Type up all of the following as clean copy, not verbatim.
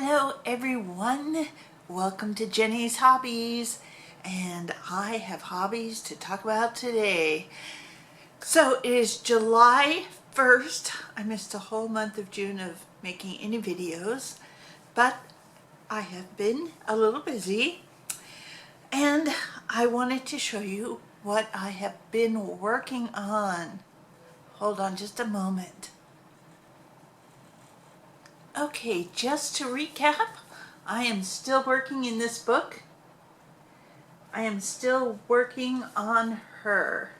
Hello everyone, welcome to Jenny's Hobbies, and I have hobbies to talk about today. So it is July 1st. I missed a whole month of June of making any videos, but I have been a little busy and I wanted to show you what I have been working on. Hold on just a moment. Okay, just to recap, I am still working in this book. I am still working on her.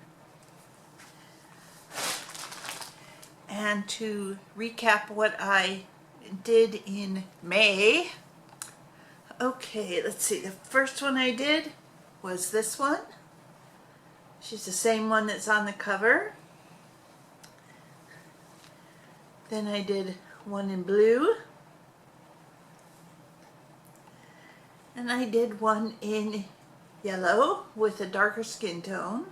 And to recap what I did in May, okay, let's see, the first one I did was this one. She's the same one that's on the cover. Then I did one in blue. And I did one in yellow with a darker skin tone.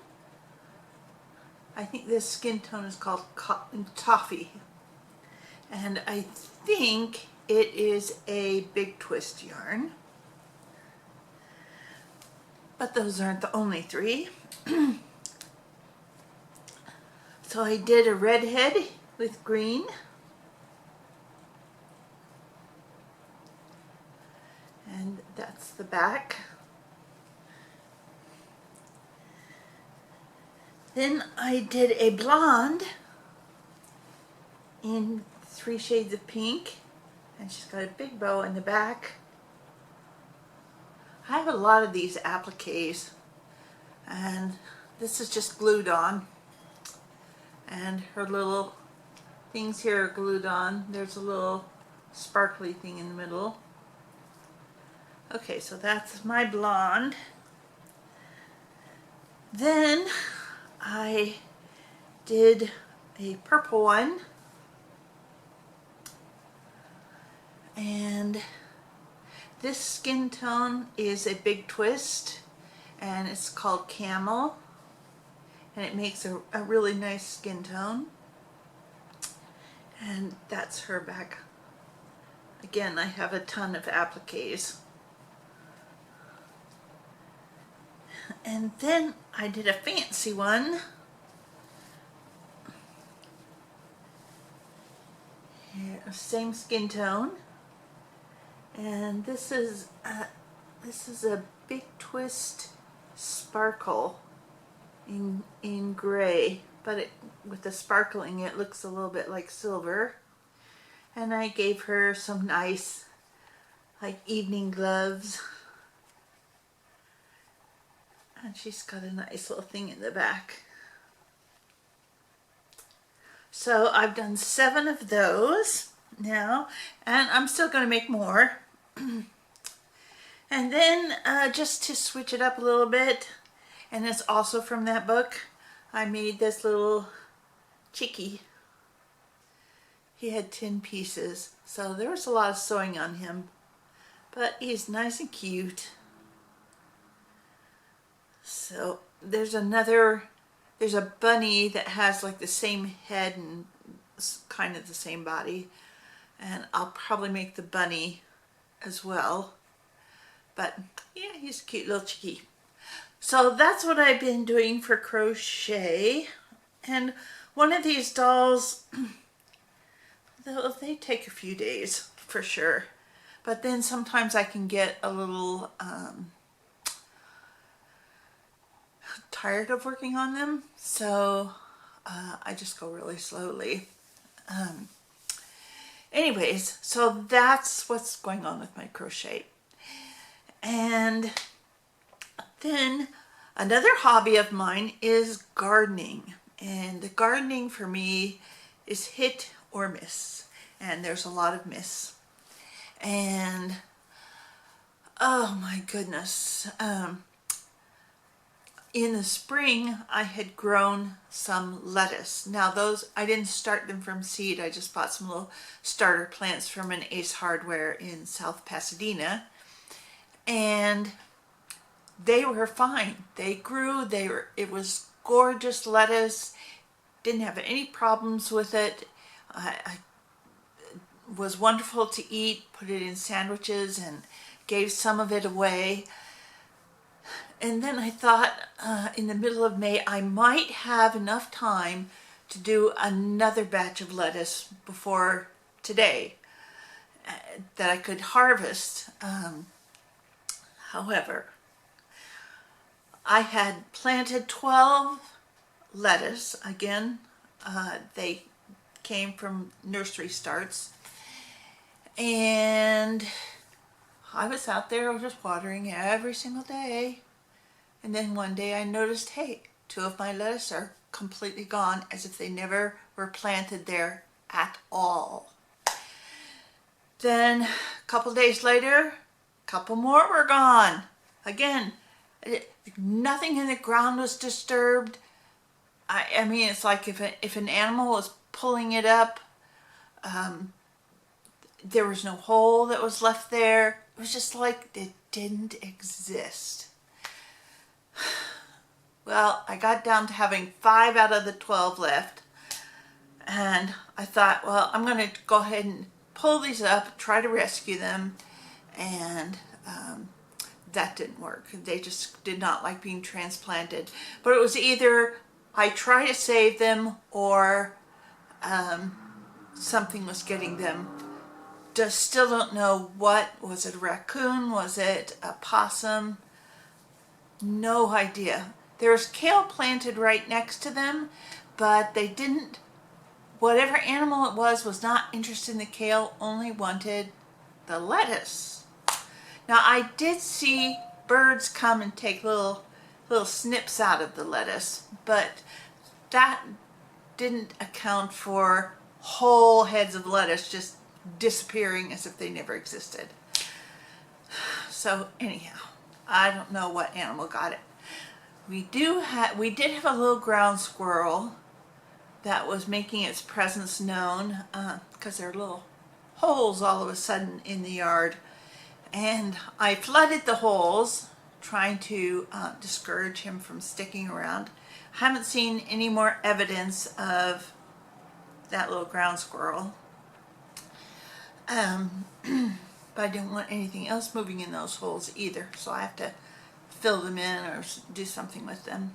I think this skin tone is called Toffee. And I think it is a big twist yarn. But those aren't the only three. So I did a redhead with green. And that's the back. Then I did a blonde in 3 shades of pink, and she's got a big bow in the back. I have a lot of these appliques, and this is just glued on, and her little things here are glued on. There's a little sparkly thing in the middle. Okay, so that's my blonde. Then I did a purple one, and this skin tone is a big twist, and it's called Camel, and it makes a really nice skin tone. And that's her back. Again, I have a ton of appliques. And then I did a fancy one. Here, same skin tone. And this is a big twist sparkle in gray, but with the sparkling it looks a little bit like silver. And I gave her some nice like evening gloves. And she's got a nice little thing in the back. So I've done 7 of those now, and I'm still going to make more. And then just to switch it up a little bit, and it's also from that book, I made this little chickie. He had 10 pieces, so there was a lot of sewing on him, but he's nice and cute. So there's a bunny that has like the same head and kind of the same body, and I'll probably make the bunny as well. But yeah, he's a cute little chickie. So that's what I've been doing for crochet. And one of these dolls, they take a few days for sure, but then sometimes I can get a little tired of working on them, so I just go really slowly. Anyways, so that's what's going on with my crochet. And then another hobby of mine is gardening, and the gardening for me is hit or miss, and there's a lot of miss. And oh my goodness, in the spring I had grown some lettuce. Now those, I didn't start them from seed, I just bought some little starter plants from an Ace Hardware in South Pasadena, and they were fine. They grew, it was gorgeous lettuce, didn't have any problems with it. I was wonderful to eat, put it in sandwiches and gave some of it away. And then I thought in the middle of May I might have enough time to do another batch of lettuce before today that I could harvest. However, I had planted 12 lettuce. Again, they came from nursery starts. And I was out there just watering every single day. And then one day I noticed, hey, 2 of my lettuce are completely gone, as if they never were planted there at all. Then a couple days later, a couple more were gone. Again, nothing in the ground was disturbed. I mean, it's like if an animal was pulling it up, there was no hole that was left there. It was just like it didn't exist. Well, I got down to having 5 out of the 12 left, and I thought, well, I'm going to go ahead and pull these up, try to rescue them, and that didn't work. They just did not like being transplanted. But it was either I try to save them or something was getting them. Just still don't know what. Was it a raccoon? Was it a possum? No idea. There's kale planted right next to them, but they didn't, whatever animal it was not interested in the kale, only wanted the lettuce. Now I did see birds come and take little snips out of the lettuce, but that didn't account for whole heads of lettuce just disappearing as if they never existed. So anyhow, I don't know what animal got it. We did have a little ground squirrel that was making its presence known because there are little holes all of a sudden in the yard. And I flooded the holes, trying to discourage him from sticking around. I haven't seen any more evidence of that little ground squirrel. But I didn't want anything else moving in those holes either, so I have to fill them in or do something with them.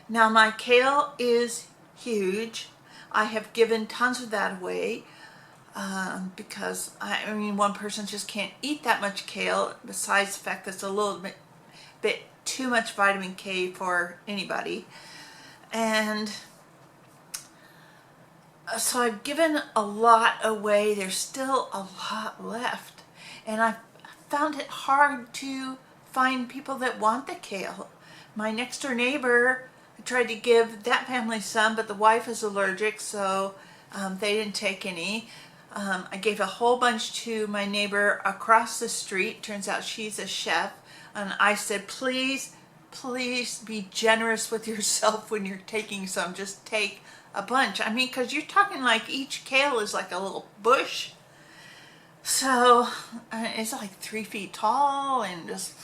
Now my kale is huge. I have given tons of that away because I mean one person just can't eat that much kale, besides the fact that it's a little bit too much vitamin K for anybody. And so I've given a lot away. There's still a lot left, and I found it hard to find people that want the kale. My next door neighbor, I tried to give that family some, but the wife is allergic, so they didn't take any. I gave a whole bunch to my neighbor across the street. Turns out she's a chef, and I said, please be generous with yourself when you're taking some. Just take a bunch. I mean, because you're talking like each kale is like a little bush. So it's like 3 feet tall and just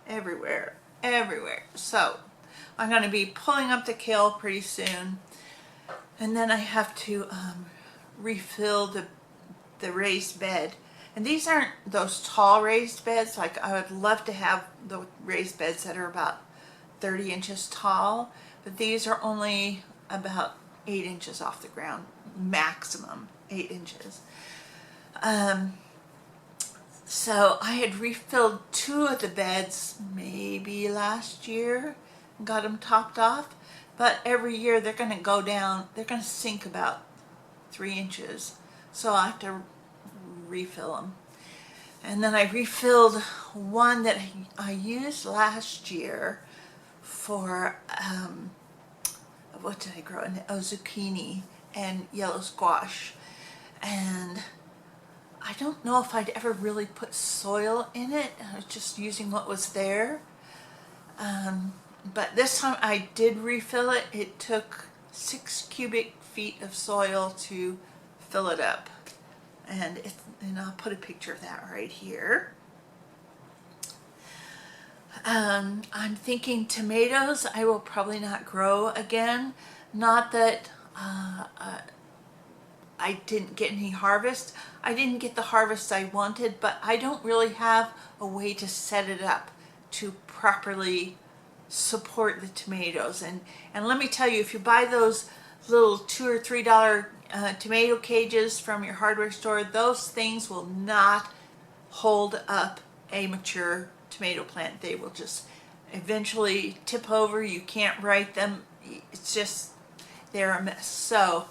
everywhere. So I'm going to be pulling up the kale pretty soon. And then I have to refill the raised bed. And these aren't those tall raised beds. Like I would love to have the raised beds that are about 30 inches tall. But these are only about 8 inches off the ground, maximum 8 inches. So I had refilled 2 of the beds maybe last year, got them topped off, but every year they're going to go down, they're going to sink about 3 inches, so I have to refill them. And then I refilled one that I used last year for what did I grow? Zucchini and yellow squash. And I don't know if I'd ever really put soil in it. I was just using what was there. But this time I did refill it. It took 6 cubic feet of soil to fill it up. And I'll put a picture of that right here. I'm thinking tomatoes I will probably not grow again. Not that I I didn't get any harvest. I didn't get the harvest I wanted, but I don't really have a way to set it up to properly support the tomatoes. And let me tell you, if you buy those little $2 or $3 tomato cages from your hardware store, those things will not hold up a mature tomato plant. They will just eventually tip over. You can't right them. It's just, they're a mess. So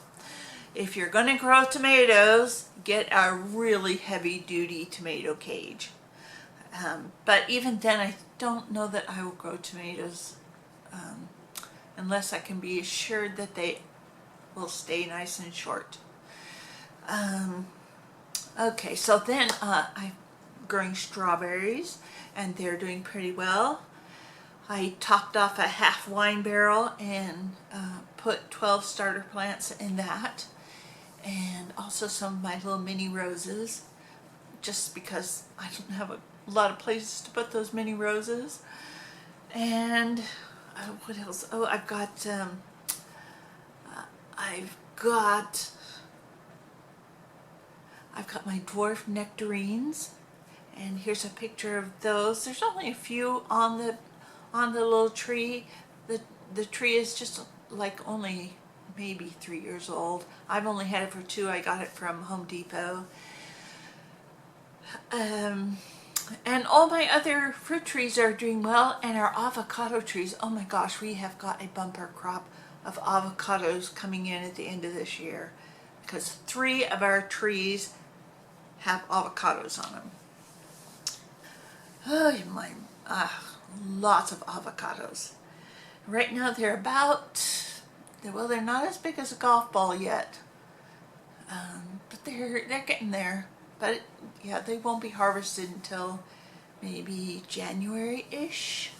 if you're going to grow tomatoes, get a really heavy duty tomato cage. But even then, I don't know that I will grow tomatoes unless I can be assured that they will stay nice and short. Okay, so then I'm growing strawberries, and they're doing pretty well. I topped off a half wine barrel and put 12 starter plants in that, and also some of my little mini roses, just because I don't have a lot of places to put those mini roses. And what else? Oh, I've got my dwarf nectarines, and here's a picture of those. There's only a few on the little tree. The tree is just like only maybe 3 years old. I've only had it for 2. I got it from Home Depot. And all my other fruit trees are doing well, and our avocado trees, oh my gosh, we have got a bumper crop of avocados coming in at the end of this year, because 3 of our trees have avocados on them. Oh my, lots of avocados. Right now they're about, well, they're not as big as a golf ball yet, but they're getting there. But yeah, they won't be harvested until maybe January-ish.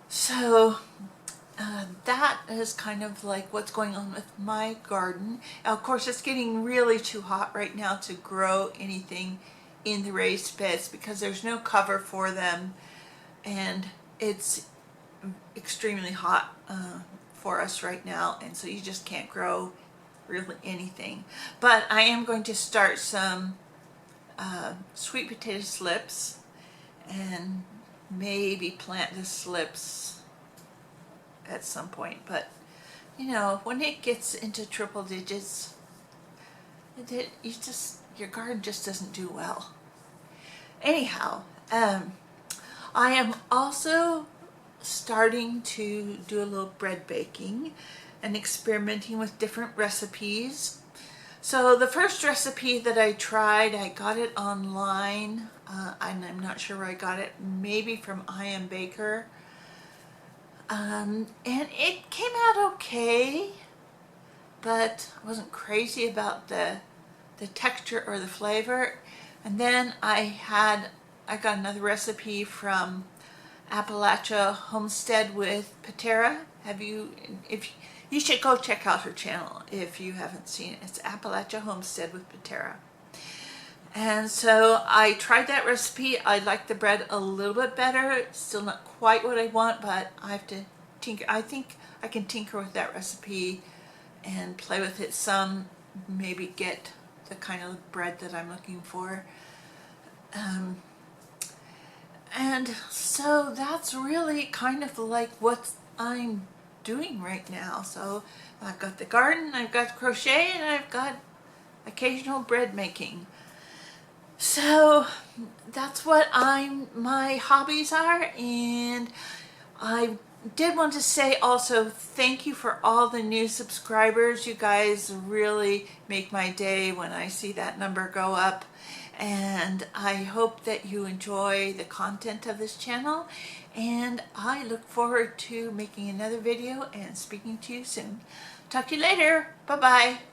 So that is kind of like what's going on with my garden. Now, of course, it's getting really too hot right now to grow anything in the raised beds because there's no cover for them, and it's extremely hot for us right now, and so you just can't grow really anything. But I am going to start some sweet potato slips, and maybe plant the slips at some point. But you know, when it gets into triple digits, your garden just doesn't do well. Anyhow, I am also starting to do a little bread baking and experimenting with different recipes. So the first recipe that I tried, I got it online, and I'm not sure where I got it, maybe from I Am Baker, and it came out okay, but I wasn't crazy about the texture or the flavor. And then I got another recipe from Appalachia Homestead with Patera. You should go check out her channel if you haven't seen it. It's Appalachia Homestead with Patera. And so I tried that recipe. I like the bread a little bit better. It's still not quite what I want, but I have to tinker. I think I can tinker with that recipe and play with it some, maybe get the kind of bread that I'm looking for. And so that's really kind of like what I'm doing right now. So I've got the garden, I've got crochet, and I've got occasional bread making. So that's what my hobbies are. And I did want to say also thank you for all the new subscribers. You guys really make my day when I see that number go up. And I hope that you enjoy the content of this channel, and I look forward to making another video and speaking to you soon. Talk to you later. Bye-bye.